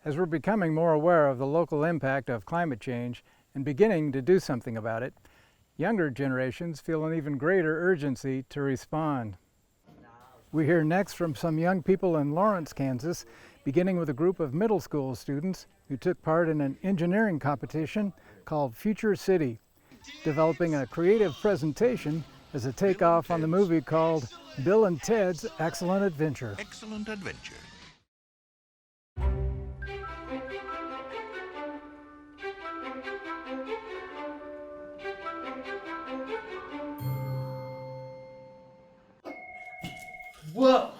As we're becoming more aware of the local impact of climate change and beginning to do something about it, younger generations feel an even greater urgency to respond. We hear next from some young people in Lawrence, Kansas, beginning with a group of middle school students who took part in an engineering competition called Future City, developing a creative presentation as a takeoff on the movie called Bill and Ted's Excellent Adventure. Excellent Adventure. Whoa!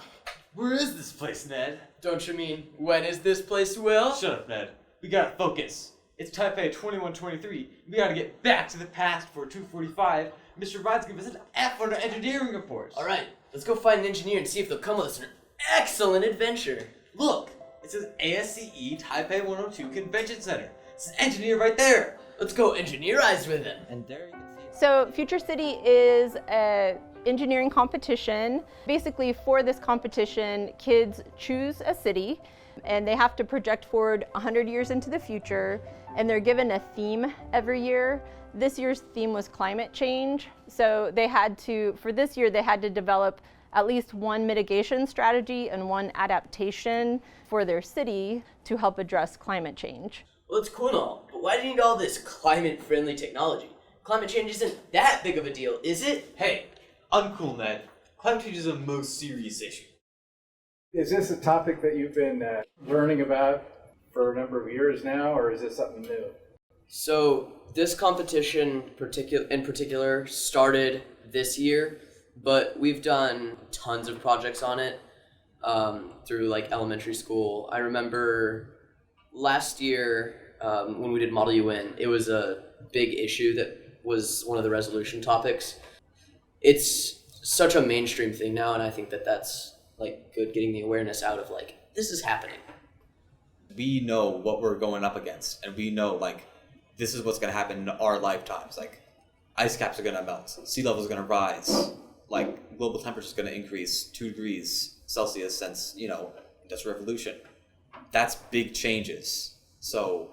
Where is this place, Ned? Don't you mean, when is this place, Will? Shut up, Ned. We gotta focus. It's Taipei 2123. We gotta get back to the past for 2:45. Mr. Rides give us an F on our engineering report. Alright, let's go find an engineer and see if they'll come with us on an excellent adventure. Look! It says ASCE Taipei 102 Convention Center. It's an engineer right there. Let's go engineerize with him. And there you can see. So Future City is a engineering competition. Basically, for this competition, kids choose a city and they have to project forward 100 years into the future, and they're given a theme every year. This year's theme was climate change. So for this year, they had to develop at least one mitigation strategy and one adaptation for their city to help address climate change. Well, it's cool and all, but why do you need all this climate-friendly technology? Climate change isn't that big of a deal, is it? Hey, uncool, Ned. Climate change is a most serious issue. Is this a topic that you've been learning about for a number of years now, or is this something new? So this competition in particular started this year, but we've done tons of projects on it through like elementary school. I remember last year when we did Model UN, it was a big issue that was one of the resolution topics. It's such a mainstream thing now, and I think that that's like good, getting the awareness out of like, this is happening. We know what we're going up against, and we know like this is what's going to happen in our lifetimes. Like ice caps are going to melt, sea levels are going to rise, like global temperature is going to increase 2 degrees Celsius since, Industrial Revolution. That's big changes. So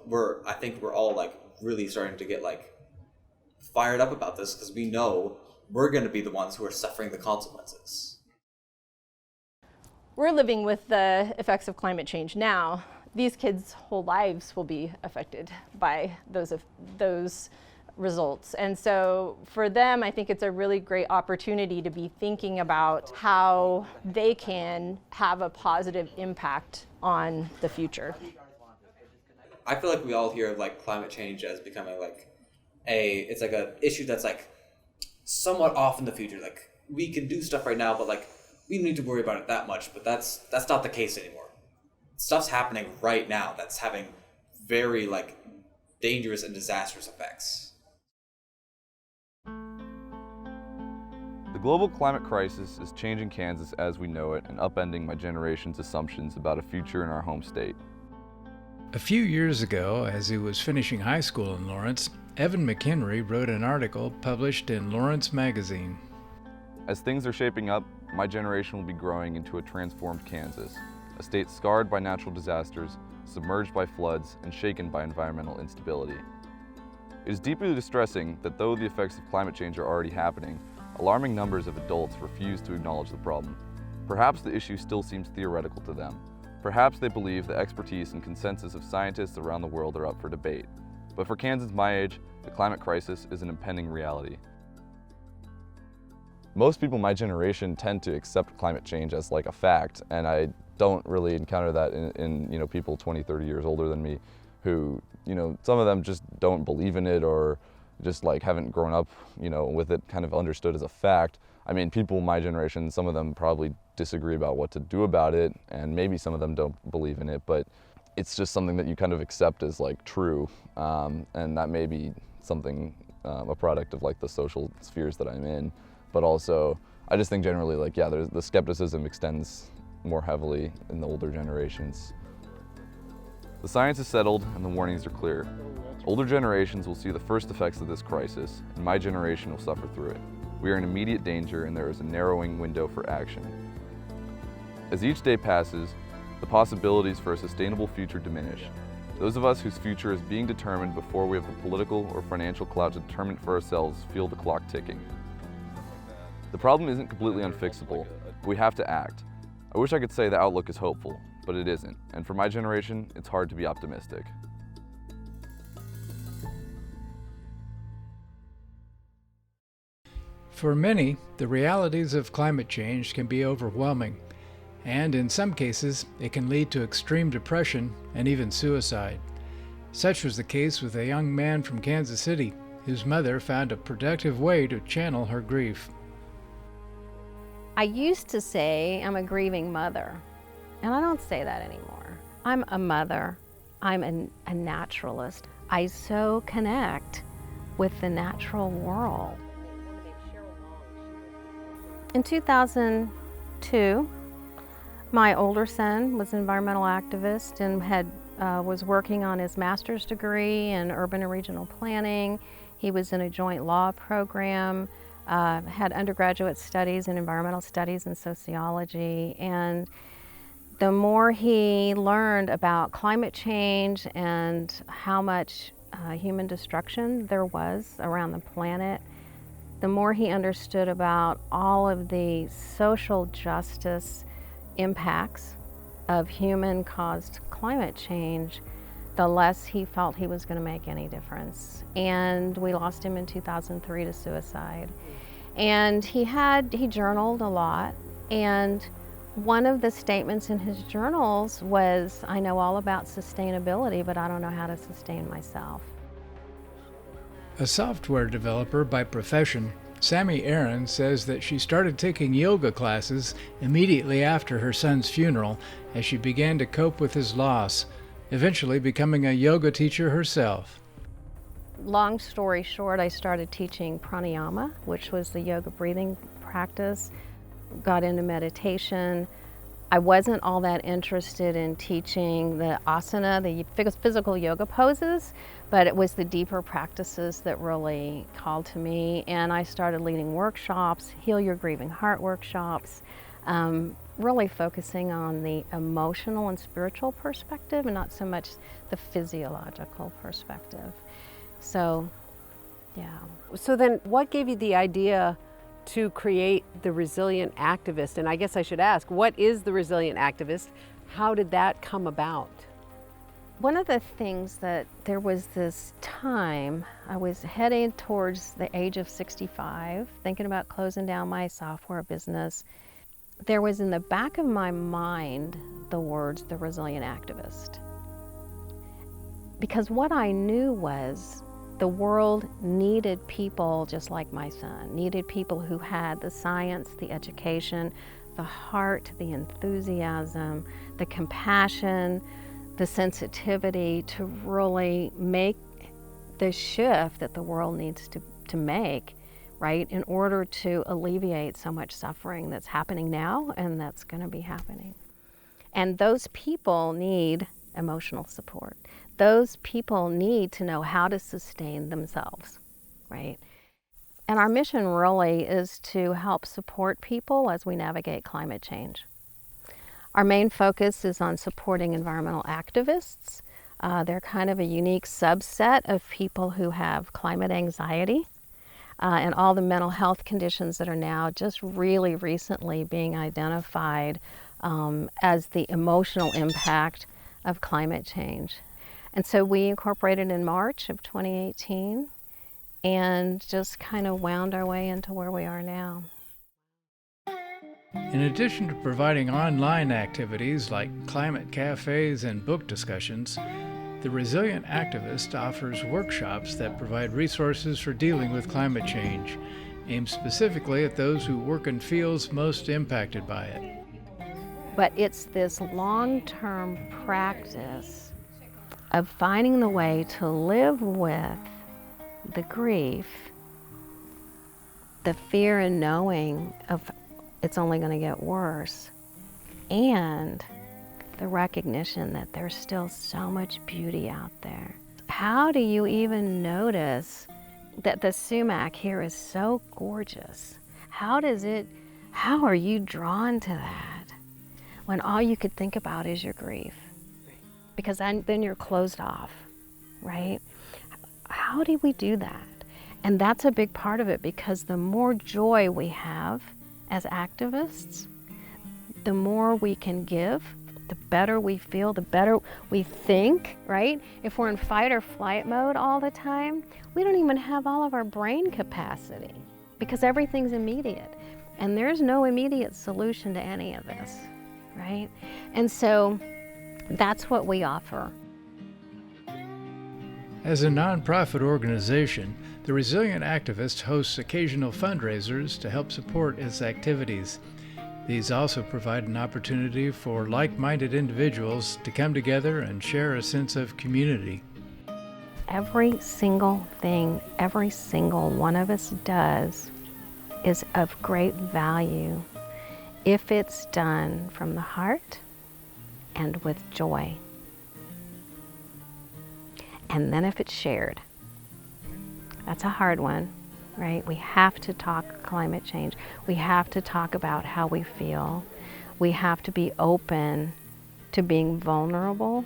I think we're all like really starting to get like fired up about this, because we know we're going to be the ones who are suffering the consequences. We're living with the effects of climate change now. These kids' whole lives will be affected by those results. And so for them, I think it's a really great opportunity to be thinking about how they can have a positive impact on the future. I feel like we all hear of like climate change as becoming like it's like a issue that's like somewhat off in the future. Like we can do stuff right now, but like we don't need to worry about it that much. But that's not the case anymore. Stuff's happening right now that's having very like dangerous and disastrous effects. The global climate crisis is changing Kansas as we know it and upending my generation's assumptions about a future in our home state. A few years ago, as he was finishing high school in Lawrence, Evan McHenry wrote an article published in Lawrence Magazine. As things are shaping up, my generation will be growing into a transformed Kansas, a state scarred by natural disasters, submerged by floods, and shaken by environmental instability. It is deeply distressing that though the effects of climate change are already happening, alarming numbers of adults refuse to acknowledge the problem. Perhaps the issue still seems theoretical to them. Perhaps they believe the expertise and consensus of scientists around the world are up for debate. But for Kansans my age, the climate crisis is an impending reality. Most people my generation tend to accept climate change as like a fact, and I don't really encounter that in people 20, 30 years older than me who, some of them just don't believe in it or just like haven't grown up, with it kind of understood as a fact. I mean, people my generation, some of them probably disagree about what to do about it, and maybe some of them don't believe in it, but it's just something that you kind of accept as like true, and that may be something, a product of like the social spheres that I'm in, but also I just think generally like, yeah, the skepticism extends more heavily in the older generations. The science is settled and the warnings are clear. Older generations will see the first effects of this crisis, and my generation will suffer through it. We are in immediate danger and there is a narrowing window for action. As each day passes, the possibilities for a sustainable future diminish. Those of us whose future is being determined before we have the political or financial clout to determine it for ourselves feel the clock ticking. The problem isn't completely unfixable, but we have to act. I wish I could say the outlook is hopeful, but it isn't, and for my generation, it's hard to be optimistic. For many, the realities of climate change can be overwhelming, and in some cases, it can lead to extreme depression and even suicide. Such was the case with a young man from Kansas City, whose mother found a productive way to channel her grief. I used to say I'm a grieving mother, and I don't say that anymore. I'm a mother. I'm a naturalist. I so connect with the natural world. In 2002, my older son was an environmental activist and was working on his master's degree in urban and regional planning. He was in a joint law program, had undergraduate studies in environmental studies and sociology. And the more he learned about climate change and how much human destruction there was around the planet, the more he understood about all of the social justice impacts of human-caused climate change, the less he felt he was going to make any difference. And we lost him in 2003 to suicide. And he journaled a lot, and one of the statements in his journals was, "I know all about sustainability, but I don't know how to sustain myself." A software developer by profession, Sammy Aaron says that she started taking yoga classes immediately after her son's funeral as she began to cope with his loss, eventually becoming a yoga teacher herself. Long story short, I started teaching pranayama, which was the yoga breathing practice, got into meditation. I wasn't all that interested in teaching the asana, the physical yoga poses, but it was the deeper practices that really called to me. And I started leading workshops, Heal Your Grieving Heart workshops, really focusing on the emotional and spiritual perspective and not so much the physiological perspective. So, yeah. So then what gave you the idea to create the Resilient Activist? And I guess I should ask, what is the Resilient Activist? How did that come about? One of the things that there was this time, I was heading towards the age of 65, thinking about closing down my software business. There was in the back of my mind the words, the Resilient Activist. Because what I knew was the world needed people just like my son, needed people who had the science, the education, the heart, the enthusiasm, the compassion, the sensitivity to really make the shift that the world needs to make, right, in order to alleviate so much suffering that's happening now and that's going to be happening. And those people need emotional support. Those people need to know how to sustain themselves, right? And our mission really is to help support people as we navigate climate change. Our main focus is on supporting environmental activists. They're kind of a unique subset of people who have climate anxiety and all the mental health conditions that are now just really recently being identified as the emotional impact of climate change. And so we incorporated in March of 2018 and just kind of wound our way into where we are now. In addition to providing online activities like climate cafes and book discussions, the Resilient Activist offers workshops that provide resources for dealing with climate change, aimed specifically at those who work in fields most impacted by it. But it's this long-term practice of finding the way to live with the grief, the fear and knowing of it's only going to get worse, and the recognition that there's still so much beauty out there. How do you even notice that the sumac here is so gorgeous? How are you drawn to that? when all you could think about is your grief, because then you're closed off, right? How do we do that? And that's a big part of it, because the more joy we have as activists, the more we can give, the better we feel, the better we think, right? If we're in fight or flight mode all the time, we don't even have all of our brain capacity, because everything's immediate. And there's no immediate solution to any of this, right? And so that's what we offer. As a nonprofit organization, the Resilient Activist hosts occasional fundraisers to help support its activities. These also provide an opportunity for like-minded individuals to come together and share a sense of community. Every single thing, every single one of us does is of great value if it's done from the heart and with joy. And then if it's shared. That's a hard one, right? We have to talk climate change. We have to talk about how we feel. We have to be open to being vulnerable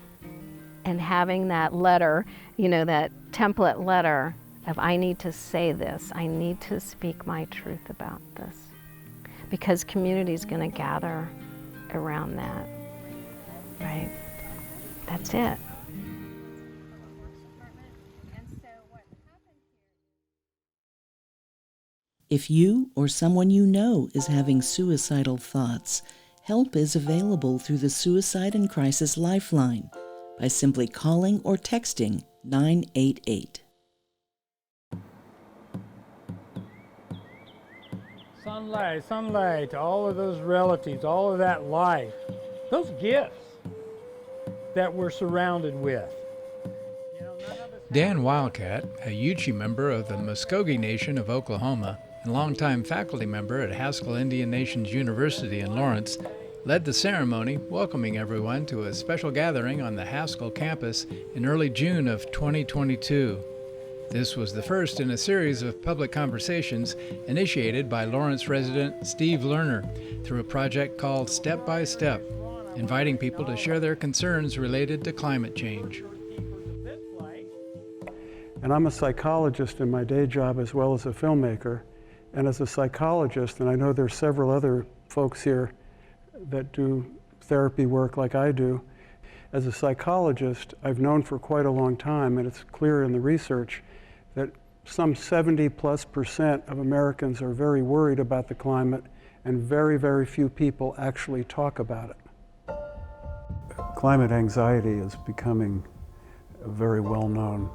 and having that letter, that template letter of, I need to say this, I need to speak my truth about this. Because community is going to gather around that, right? That's it. If you or someone you know is having suicidal thoughts, help is available through the Suicide and Crisis Lifeline by simply calling or texting 988. Sunlight, all of those relatives, all of that life, those gifts that we're surrounded with. Dan Wildcat, a Yuchi member of the Muskogee Nation of Oklahoma and longtime faculty member at Haskell Indian Nations University in Lawrence, led the ceremony welcoming everyone to a special gathering on the Haskell campus in early June of 2022. This was the first in a series of public conversations initiated by Lawrence resident Steve Lerner through a project called Step by Step, inviting people to share their concerns related to climate change. And I'm a psychologist in my day job as well as a filmmaker. And as a psychologist, and I know there's several other folks here that do therapy work like I do, as a psychologist, I've known for quite a long time, and it's clear in the research, that some 70+% of Americans are very worried about the climate, and very, very few people actually talk about it. Climate anxiety is becoming a very well-known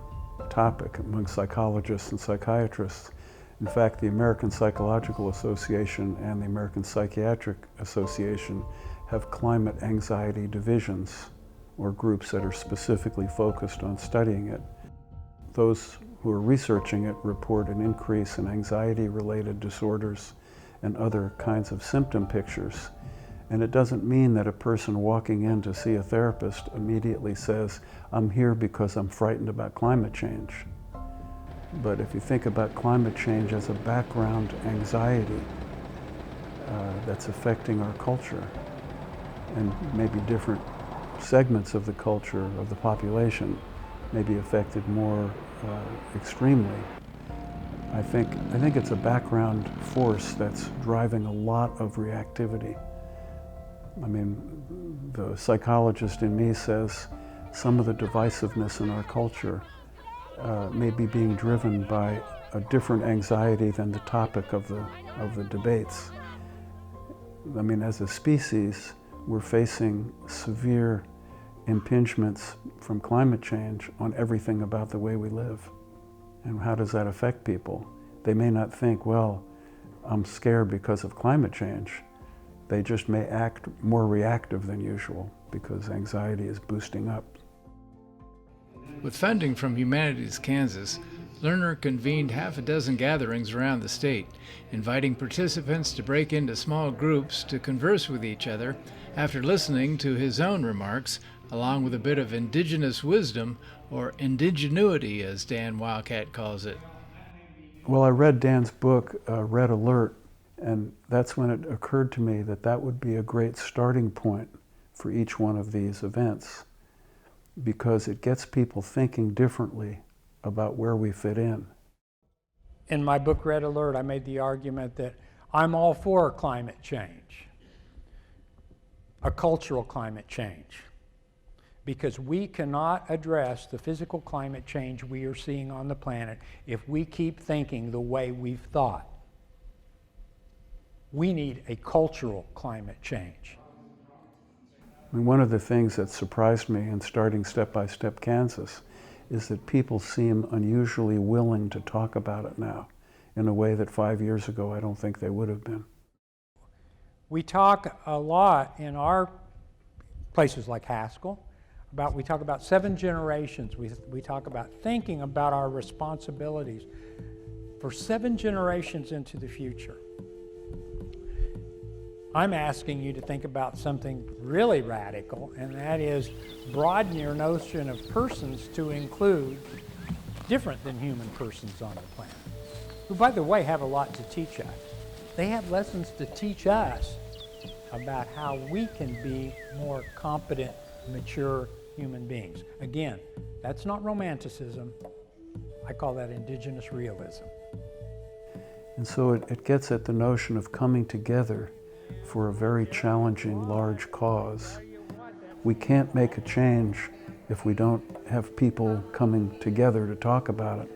topic among psychologists and psychiatrists. In fact, the American Psychological Association and the American Psychiatric Association have climate anxiety divisions, or groups that are specifically focused on studying it. Those who are researching it report an increase in anxiety-related disorders and other kinds of symptom pictures. And it doesn't mean that a person walking in to see a therapist immediately says, I'm here because I'm frightened about climate change. But if you think about climate change as a background anxiety that's affecting our culture, and maybe different segments of the culture, of the population, may be affected more extremely. I think it's a background force that's driving a lot of reactivity. I mean, the psychologist in me says some of the divisiveness in our culture may be being driven by a different anxiety than the topic of the debates. I mean, as a species, we're facing severe impingements from climate change on everything about the way we live. And how does that affect people? They may not think, well, I'm scared because of climate change. They just may act more reactive than usual because anxiety is boosting up. With funding from Humanities Kansas, Lerner convened half a dozen gatherings around the state, inviting participants to break into small groups to converse with each other after listening to his own remarks, along with a bit of indigenous wisdom, or indigenuity as Dan Wildcat calls it. Well, I read Dan's book, Red Alert, and that's when it occurred to me that that would be a great starting point for each one of these events, because it gets people thinking differently about where we fit in. In my book, Red Alert, I made the argument that I'm all for climate change, a cultural climate change, because we cannot address the physical climate change we are seeing on the planet if we keep thinking the way we've thought. We need a cultural climate change. I mean, one of the things that surprised me in starting Step by Step Kansas is that people seem unusually willing to talk about it now in a way that 5 years ago I don't think they would have been. We talk a lot in our places like Haskell we talk about 7 generations. We talk about thinking about our responsibilities for 7 generations into the future. I'm asking you to think about something really radical, and that is broaden your notion of persons to include different than human persons on the planet, who, by the way, have a lot to teach us. They have lessons to teach us about how we can be more competent, mature human beings. Again, that's not romanticism. I call that indigenous realism. And so it gets at the notion of coming together for a very challenging, large cause. We can't make a change if we don't have people coming together to talk about it.